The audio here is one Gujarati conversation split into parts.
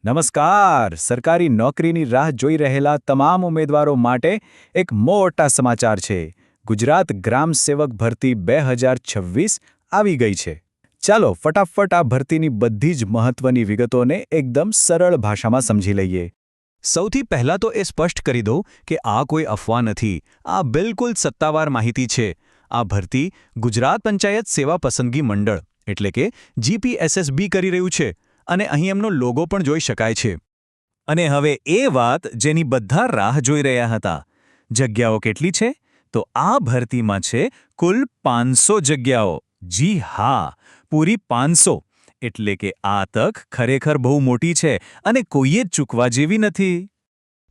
નમસ્કાર. સરકારી નોકરીની રાહ જોઈ રહેલા તમામ ઉમેદવારો માટે એક મોટા સમાચાર છે. ગુજરાત ગ્રામ સેવક ભરતી 2026 આવી ગઈ છે. ચાલો ફટાફટ આ ભરતીની બધી જ મહત્વની વિગતોને એકદમ સરળ ભાષામાં સમજી લઈએ. સૌથી પહેલાં તો એ સ્પષ્ટ કરી દઉં કે આ કોઈ અફવા નથી. આ બિલકુલ સત્તાવાર માહિતી છે. આ ભરતી ગુજરાત પંચાયત સેવા પસંદગી મંડળ એટલે કે GPSSB કરી રહ્યું છે. અને અહીં એમનો લોગો પણ જોઈ શકાય છે. અને હવે એ વાત જેની બધા રાહ જોઈ રહ્યા હતા. જગ્યાઓ કેટલી છે? તો આ ભરતીમાં છે કુલ 500 જગ્યાઓ. જી હા, પૂરી 500. એટલે કે આ તક ખરેખર બહુ મોટી છે અને કોઈએ જ ચૂકવા જેવી નથી.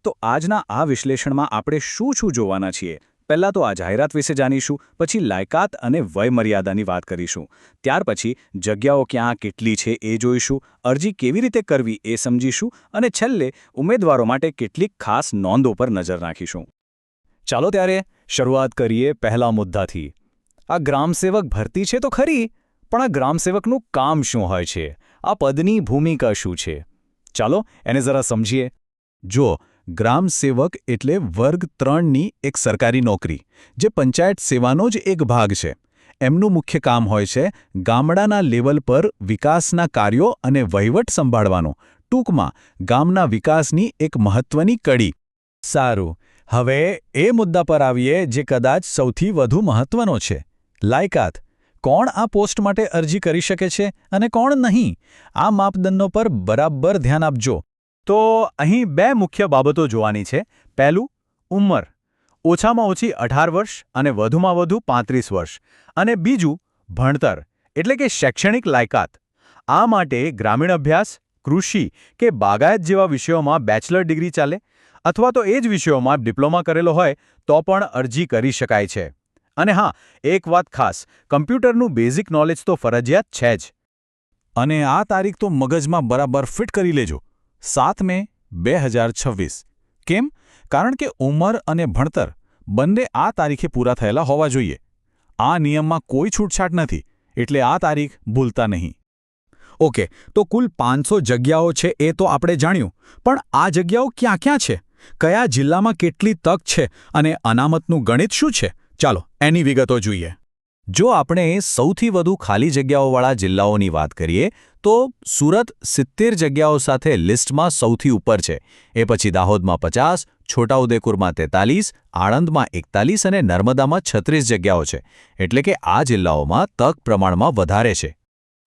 તો આજના આ વિશ્લેષણમાં આપણે શું જોવાના છીએ? પહેલાં તો આ જાહેરાત વિશે જાણીશું, પછી લાયકાત અને વયમર્યાદાની વાત કરીશું. ત્યાર પછી જગ્યાઓ ક્યાં કેટલી છે એ જોઈશું, અરજી કેવી રીતે કરવી એ સમજીશું અને છેલ્લે ઉમેદવારો માટે કેટલીક ખાસ નોંધો પર નજર નાખીશું. ચાલો ત્યારે શરૂઆત કરીએ પહેલા મુદ્દાથી. આ ગ્રામસેવક ભરતી છે તો ખરી, પણ આ ગ્રામસેવકનું કામ શું હોય છે? આ પદની ભૂમિકા શું છે? ચાલો એને જરા સમજીએ. જો ગ્રામસેવક એટલે વર્ગ 3ની એક સરકારી નોકરી, જે પંચાયત સેવાનો જ એક ભાગ છે. એમનું મુખ્ય કામ હોય છે ગામડાના લેવલ પર વિકાસના કાર્યો અને વહીવટ સંભાળવાનો. ટૂંકમાં ગામના વિકાસની એક મહત્વની કડી. સારું, હવે એ મુદ્દા પર આવીએ જે કદાચ સૌથી વધુ મહત્વનો છે. લાયકાત. કોણ આ પોસ્ટ માટે અરજી કરી શકે છે અને કોણ નહીં? આ માપદંડો પર બરાબર ધ્યાન આપજો. તો અહીં બે મુખ્ય બાબતો જોવાની છે. પહેલું, ઉંમર. ઓછામાં ઓછી 18 વર્ષ અને વધુમાં વધુ 35 વર્ષ. અને બીજું, ભણતર એટલે કે શૈક્ષણિક લાયકાત. આ માટે ગ્રામીણ અભ્યાસ, કૃષિ કે બાગાયત જેવા વિષયોમાં બેચલર ડિગ્રી ચાલે, અથવા તો એ જ વિષયોમાં ડિપ્લોમા કરેલો હોય તો પણ અરજી કરી શકાય છે. અને હા, એક વાત ખાસ, કમ્પ્યુટરનું બેઝિક નોલેજ તો ફરજિયાત છે જ. અને આ તારીખ તો મગજમાં બરાબર ફિટ કરી લેજો. 7 મે 2026. કેમ? કારણ કે ઉંમર અને ભણતર બંને આ તારીખે પૂરા થયેલા હોવા જોઈએ. આ નિયમમાં કોઈ છૂટછાટ નથી, એટલે આ તારીખ ભૂલતા નહીં. ઓકે, તો કુલ 500 જગ્યાઓ છે એ તો આપણે જાણ્યું, પણ આ જગ્યાઓ ક્યાં ક્યાં છે? કયા જિલ્લામાં કેટલી તક છે અને અનામતનું ગણિત શું છે? ચાલો એની વિગતો જોઈએ. જો આપણે સૌથી વધુ ખાલી જગ્યાઓવાળા જિલ્લાઓની વાત કરીએ તો સુરત 70 જગ્યાઓ સાથે લિસ્ટમાં સૌથી ઉપર છે. એ પછી દાહોદમાં 50, છોટાઉદેપુરમાં 43, આણંદમાં 41 અને નર્મદામાં 36 જગ્યાઓ છે. એટલે કે આ જિલ્લાઓમાં તક પ્રમાણમાં વધારે છે.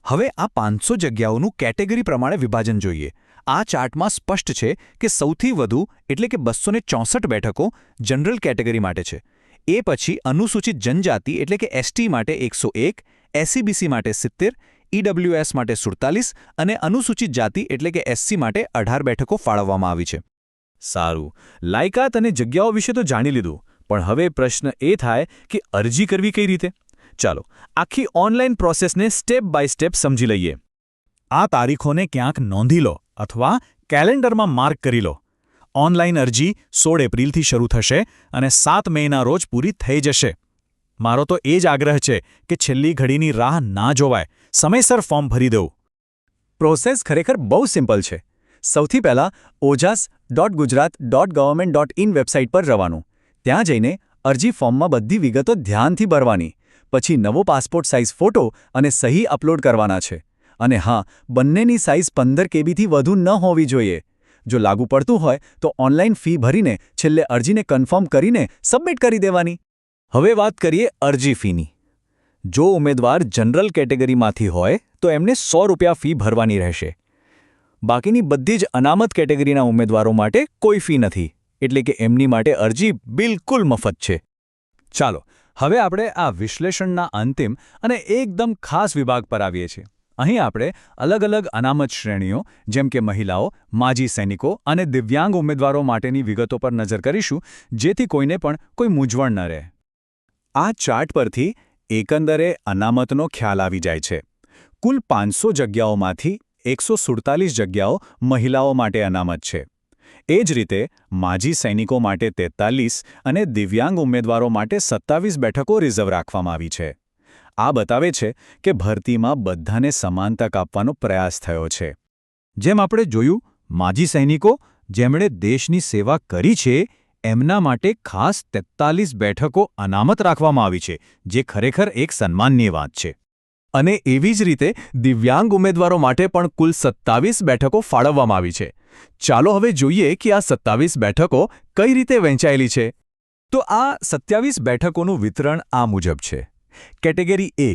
હવે આ 500 જગ્યાઓનું કેટેગરી પ્રમાણે વિભાજન જોઈએ. આ ચાર્ટમાં સ્પષ્ટ છે કે સૌથી વધુ એટલે કે 264 બેઠકો જનરલ કેટેગરી માટે છે. એ પછી અનુસૂચિત જનજાતિ એટલે કે ST માટે 101, SCBC માટે 70, EWS માટે 47 અને અનુસૂચિત જાતિ એટલે કે SC માટે 18 બેઠકો ફાળવવામાં આવી છે. સારું, લાયકાત અને જગ્યાઓ વિશે તો જાણી લીધું, પણ હવે પ્રશ્ન એ થાય કે અરજી કરવી કઈ રીતે? ચાલો આખી ઓનલાઈન પ્રોસેસને સ્ટેપ બાય સ્ટેપ સમજી લઈએ. આ તારીખોને ક્યાંક નોંધી લો અથવા કેલેન્ડરમાં માર્ક કરી લો. ઓનલાઈન અરજી 16 એપ્રિલથી શરૂ થશે અને 7 મેના રોજ પૂરી થઈ જશે. મારો તો એ જ આગ્રહ છે કે છેલ્લી ઘડીની રાહ ના જોવાય, સમયસર ફોર્મ ભરી દઉં. પ્રોસેસ ખરેખર બહુ સિમ્પલ છે. સૌથી પહેલાં ojas.gujarat.government.in વેબસાઇટ પર જવાનું. ત્યાં જઈને અરજી ફોર્મમાં બધી વિગતો ધ્યાનથી ભરવાની. પછી નવો પાસપોર્ટ સાઇઝ ફોટો અને સહી અપલોડ કરવાના છે. અને હા, બંનેની સાઇઝ 15 KBથી વધુ ન હોવી જોઈએ. જો લાગુ પડતું હોય તો ઓનલાઈન ફી ભરીને છેલ્લે અરજીને કન્ફર્મ કરીને સબમિટ કરી દેવાની. હવે વાત કરીએ અરજી ફીની. જો ઉમેદવાર જનરલ કેટેગરીમાંથી હોય તો એમને 100 રૂપિયા ફી ભરવાની રહેશે. બાકીની બધી જ અનામત કેટેગરીના ઉમેદવારો માટે કોઈ ફી નથી, એટલે કે એમની માટે અરજી બિલકુલ મફત છે. ચાલો હવે આપણે આ વિશ્લેષણના અંતિમ અને એકદમ ખાસ વિભાગ પર આવીએ છીએ. અહીં આપણે અલગ અલગ અનામત શ્રેણીઓ જેમ કે મહિલાઓ, માજી સૈનિકો અને દિવ્યાંગ ઉમેદવારો માટેની વિગતો પર નજર કરીશું, જેથી કોઈને પણ કોઈ મૂંઝવણ ન રહે. આ ચાર્ટ પરથી એકંદરે અનામતનો ખ્યાલ આવી જાય છે. કુલ 500 જગ્યાઓમાંથી 147 જગ્યાઓ મહિલાઓ માટે અનામત છે. એ જ રીતે માજી સૈનિકો માટે 43 અને દિવ્યાંગ ઉમેદવારો માટે 27 બેઠકો રિઝર્વ રાખવામાં આવી છે. આ બતાવે છે કે ભરતીમાં બધાને સમાન તક આપવાનો પ્રયાસ થયો છે. જેમ આપણે જોયું, માજી સૈનિકો જેમણે દેશની સેવા કરી છે એમના માટે ખાસ 43 બેઠકો અનામત રાખવામાં આવી છે, જે ખરેખર એક સન્માનનીય વાત છે. અને એવી જ રીતે દિવ્યાંગ ઉમેદવારો માટે પણ કુલ 27 બેઠકો ફાળવવામાં આવી છે. ચાલો હવે જોઈએ કે આ 27 બેઠકો કઈ રીતે વહેંચાયેલી છે. તો આ 27 બેઠકોનું વિતરણ આ મુજબ છે. કેટેગરી એ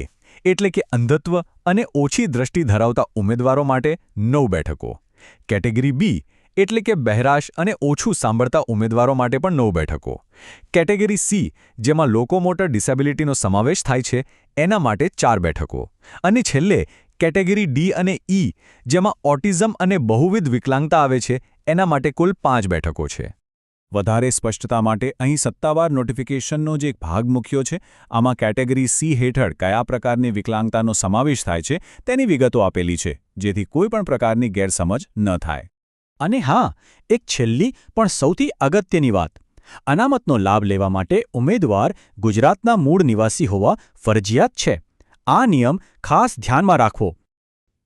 એટલે કે અંધત્વ અને ઓછી દ્રષ્ટિ ધરાવતા ઉમેદવારો માટે 9 બેઠકો. કેટેગરી બી એટલે કે બહેરાશ અને ઓછું સાંભળતા ઉમેદવારો માટે પણ 9 બેઠકો. કેટેગરી સી જેમાં લોકોમોટર ડિસેબિલિટીનો સમાવેશ થાય છે એના માટે 4 બેઠકો. અને છેલ્લે કેટેગરી ડી અને ઈ જેમાં ઓટિઝમ અને બહુવિધ વિકલાંગતા આવે છે એના માટે કુલ 5 બેઠકો છે. વધારે સ્પષ્ટતા માટે અહીં સત્તાવાર નોટિફિકેશનનો જે એક ભાગ મૂક્યો છે, આમાં કેટેગરી સી હેઠળ કયા પ્રકારની વિકલાંગતાનો સમાવેશ થાય છે તેની વિગતો આપેલી છે, જેથી કોઈપણ પ્રકારની ગેરસમજ ન થાય. અને હા, એક છેલ્લી પણ સૌથી અગત્યની વાત. અનામતનો લાભ લેવા માટે ઉમેદવાર ગુજરાતના મૂળ નિવાસી હોવા ફરજિયાત છે. આ નિયમ ખાસ ધ્યાનમાં રાખવો.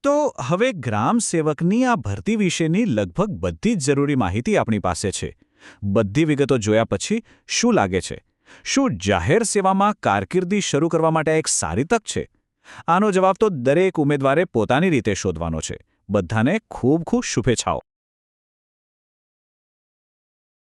તો હવે ગ્રામ સેવકની આ ભરતી વિશેની લગભગ બધી જ જરૂરી માહિતી આપણી પાસે છે. બધી વિગતો જોયા પછી શું લાગે છે? શું જાહેર સેવામાં કારકિર્દી શરૂ કરવા માટે એક સારી તક છે? આનો જવાબ તો દરેક ઉમેદવારે પોતાની રીતે શોધવાનો છે. બધાને ખૂબ ખૂબ શુભેચ્છાઓ.